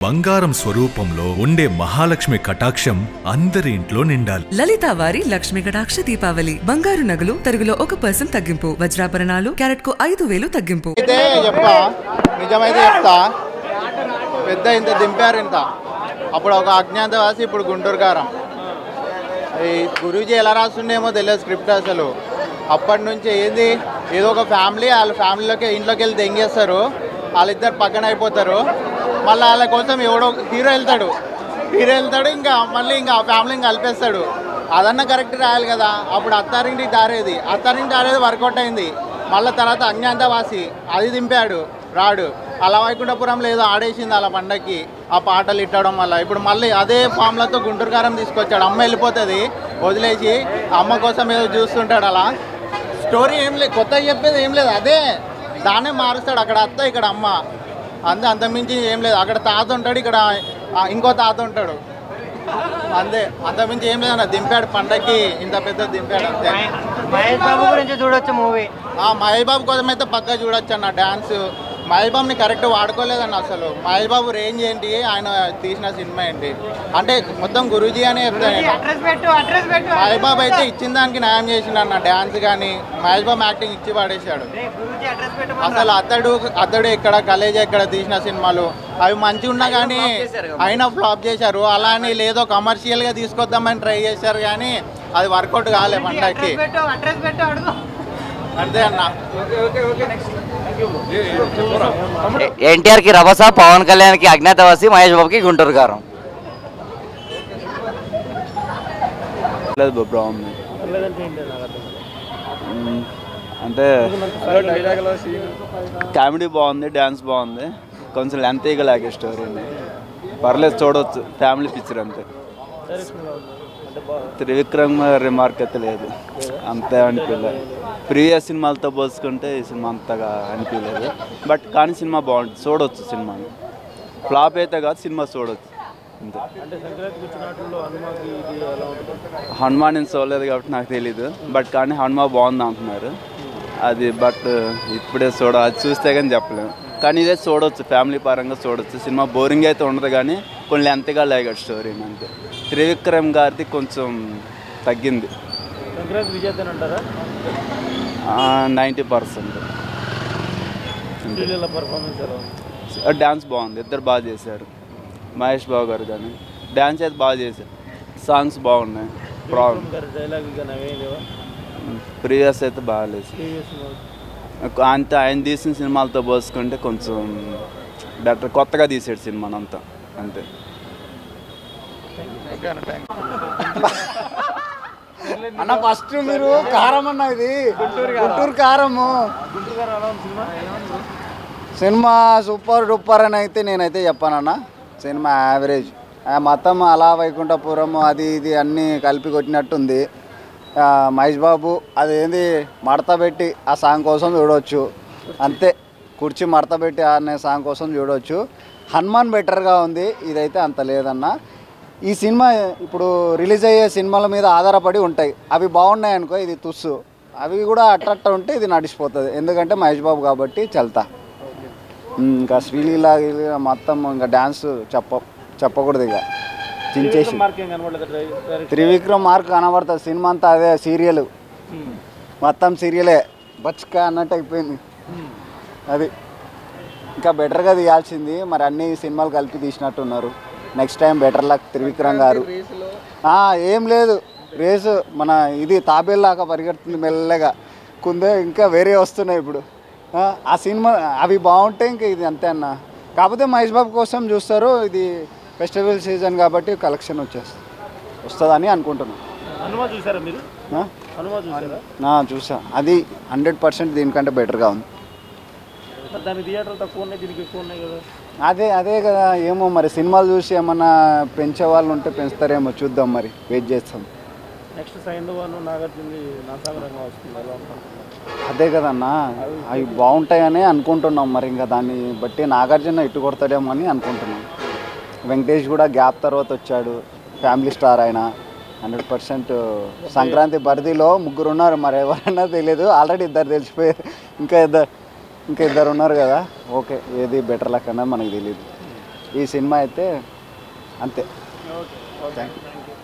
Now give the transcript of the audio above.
బంగారం స్వరూపంలో ఉండే మహాలక్ష్మి కటాక్షం అందరి ఇంట్లో నిండాలి. లలిత వారి లక్ష్మి కటాక్ష దీపావళి. బంగారు నగలు తరుగులో 1% తగ్గింపు. వజ్రాభరణాలు క్యారెట్ కు 5,000 తగ్గింపు. నిజమైతే చెప్తా, పెద్ద ఇంత దింపారు ఇంత. అప్పుడు ఒక అజ్ఞాతవాసి, ఇప్పుడు గుంటూరు కారం. ఈ గురూజీ ఎలా రాస్తుండేమో తెలియదు స్క్రిప్ట్ అసలు. అప్పటి నుంచి ఏంది, ఏదో ఒక ఫ్యామిలీ, వాళ్ళ ఫ్యామిలీలోకి ఇంట్లోకి వెళ్ళి దెంగేస్తారు, వాళ్ళిద్దరు పక్కన అయిపోతారు. మళ్ళీ వాళ్ళ కోసం ఎవడో హీరో వెళ్తాడు, ఇంకా మళ్ళీ ఇంకా ఆ ఫ్యామిలీని కలిపేస్తాడు. అదన్నా కరెక్ట్ రాయాలి కదా. అప్పుడు అత్తారింటికి దారేది వర్కౌట్ అయింది. మళ్ళీ తర్వాత అజ్ఞాతవాసి అది దింపాడు, రాడు. అలా వైకుంఠపురంలో ఏదో ఆడేసింది అలా పండక్కి, ఆ పాటలు ఇట్టడం వల్ల. ఇప్పుడు మళ్ళీ అదే ఫామ్లతో గుంటూరు కారం తీసుకొచ్చాడు. అమ్మ వెళ్ళిపోతుంది వదిలేసి, అమ్మ కోసం ఏదో చూస్తుంటాడు. అలా స్టోరీ ఏం లేదు, కొత్తగా చెప్పేది ఏం లేదు, అదే దాన్నే మారుస్తాడు. అక్కడ అత్త, ఇక్కడ అమ్మ, అంతమించి ఏం లేదు. అక్కడ తాత ఉంటాడు, ఇక్కడ ఇంకో తాత ఉంటాడు, అంతే. అంతమించి ఏం లేదన్న. దింపాడు పండక్కి, ఇంత పెద్ద దింపాడు అంతే. మహేష్ బాబు గురించి చూడొచ్చు మూవీ. మహేష్ బాబు కోసం అయితే పక్కా చూడొచ్చు అన్న. డ్యాన్స్ మహేష్ బాబుని కరెక్ట్ వాడుకోలేదన్న అసలు. మహేష్ బాబు రేంజ్ ఏంటి, ఆయన తీసిన సినిమా ఏంటి అంటే మొత్తం గురూజీ అనే చెప్తాను. మహేష్ బాబు అయితే ఇచ్చిన దానికి న్యాయం చేసిండు అన్న. డ్యాన్స్ కానీ మహేష్ బాబు యాక్టింగ్ ఇచ్చి పడేశాడు అసలు. అతడు ఎక్కడ, కలేజా ఎక్కడ తీసిన సినిమాలు అవి మంచిగా ఉన్నా కానీ అయినా ఫ్లాప్ చేశారు. అలా అని లేదో కమర్షియల్గా తీసుకొద్దామని ట్రై చేశారు కానీ అది వర్కౌట్ కాలే పండగకి, అంతే అన్న. ఎన్టీఆర్ కి రభస, పవన్ కళ్యాణ్ కి అజ్ఞాతవాసి, మహేష్ బాబుకి గుంటూరు కారం. అంటే కామెడీ బాగుంది, డ్యాన్స్ బాగుంది, కొంచెం లెంతీగా లాగే స్టోరీ పర్లేదు, చూడవచ్చు, ఫ్యామిలీ పిక్చర్ అంతే. త్రివిక్రమ్ రిమార్క్ అయితే లేదు, అంతే అనిపించలేదు. ప్రీవియస్ సినిమాలతో పోల్చుకుంటే ఈ సినిమా అంతగా అనిపించలేదు. బట్ కానీ సినిమా బాగుంటుంది, చూడవచ్చు. సినిమాని ఫ్లాప్ అయితే కాదు, సినిమా చూడవచ్చు అంతే. హనుమాన్ నేను చూడలేదు కాబట్టి నాకు తెలీదు. బట్ కానీ హనుమా బాగుంది అంటున్నారు అది. బట్ ఇప్పుడే అది చూస్తే కానీ చెప్పలేము. కానీ ఇదే చూడవచ్చు, ఫ్యామిలీ పరంగా చూడవచ్చు. సినిమా బోరింగ్ అయితే ఉండదు కానీ కొన్ని లెంత్గా లేగాడు స్టోరీని అంతే. త్రివిక్రమ్ గారిది కొంచెం తగ్గింది, 90%. డ్యాన్స్ బాగుంది, ఇద్దరు బాగా చేశారు. మహేష్ బాబు గారు కానీ డ్యాన్స్ అయితే బాగా చేశారు, సాంగ్స్ బాగున్నాయి. ప్రాబ్లం ప్రీవియస్ అయితే బాగాలేదు. అంతే ఆయన తీసిన సినిమాలతో పోల్చుకుంటే కొంచెం బెటర్, కొత్తగా తీసాడు సినిమాని అంతా అంతే. అన్న ఫస్ట్ మీరు కారం అన్న, ఇది గుంటూరు కారము సినిమా సూపర్ డూపర్ అని అయితే నేనైతే చెప్పానన్న. సినిమా యావరేజ్, మొత్తం అలా వైకుంఠపురం అది ఇది అన్నీ కలిపి కొట్టినట్టుంది. మహేష్ బాబు అదేంది మడత పెట్టి ఆ సాంగ్ కోసం చూడవచ్చు అంతే. కుర్చీ మడత పెట్టి అనే సాంగ్ కోసం చూడవచ్చు. హనుమాన్ బెటర్గా ఉంది, ఇదైతే అంత లేదన్న. ఈ సినిమా ఇప్పుడు రిలీజ్ అయ్యే సినిమాల మీద ఆధారపడి ఉంటాయి. అవి బాగున్నాయి అనుకో ఇది తుస్సు, అవి కూడా అట్ట ఉంటే ఇది నడిచిపోతుంది. ఎందుకంటే మహేష్ బాబు కాబట్టి చల్తా. ఇంకా శ్రీలీల మొత్తం ఇంకా డ్యాన్స్ చెప్పకూడదు, ఇక చించేసి. త్రివిక్రమ్ మార్క్ కనబడుతుంది. సినిమా అంతా అదే సీరియల్, మొత్తం సీరియలే బచ్కా అన్నట్టు అయిపోయింది అది. ఇంకా బెటర్గా తీయాల్సింది, మరి అన్ని సినిమాలు కలిపి తీసినట్టున్నారు. Next time better luck Trivikram garu. ఏం లేదు రేసు, మన ఇది తాబేల్లాగా పరిగెడుతుంది మెల్లగా కుందే. ఇంకా వేరే వస్తున్నాయి ఇప్పుడు ఆ సినిమా, అవి బాగుంటే ఇంకా ఇది అంతే అన్న. కాకపోతే మహేష్ బాబు కోసం చూస్తారు, ఇది ఫెస్టివల్ సీజన్ కాబట్టి కలెక్షన్ వస్తుందని అనుకుంటున్నాను. చూసా, అది 100% దీనికంటే బెటర్గా ఉంది. అదే కదా, ఏమో మరి సినిమాలు చూసి ఏమన్నా పెంచే వాళ్ళు ఉంటే పెంచుతారేమో, చూద్దాం మరి, వెయిట్ చేస్తాం. అదే కదన్నా, అవి బాగుంటాయని అనుకుంటున్నాం. మరి ఇంకా దాన్ని బట్టి నాగార్జున ఇటు కొడతాడేమో అని అనుకుంటున్నాం. వెంకటేష్ కూడా గ్యాప్ తర్వాత వచ్చాడు, ఫ్యామిలీ స్టార్ ఆయన 100%. సంక్రాంతి బర్దీలో 3 ఉన్నారు, మరి ఎవరైనా తెలియదు. ఆల్రెడీ 2 తెలిసిపోయారు, ఇంకా ఇద్దరు ఉన్నారు కదా. ఓకే, ఏది బెటర్ లక్ అన్నది మనకు తెలియదు. ఈ సినిమా అయితే అంతే. Okay thank you.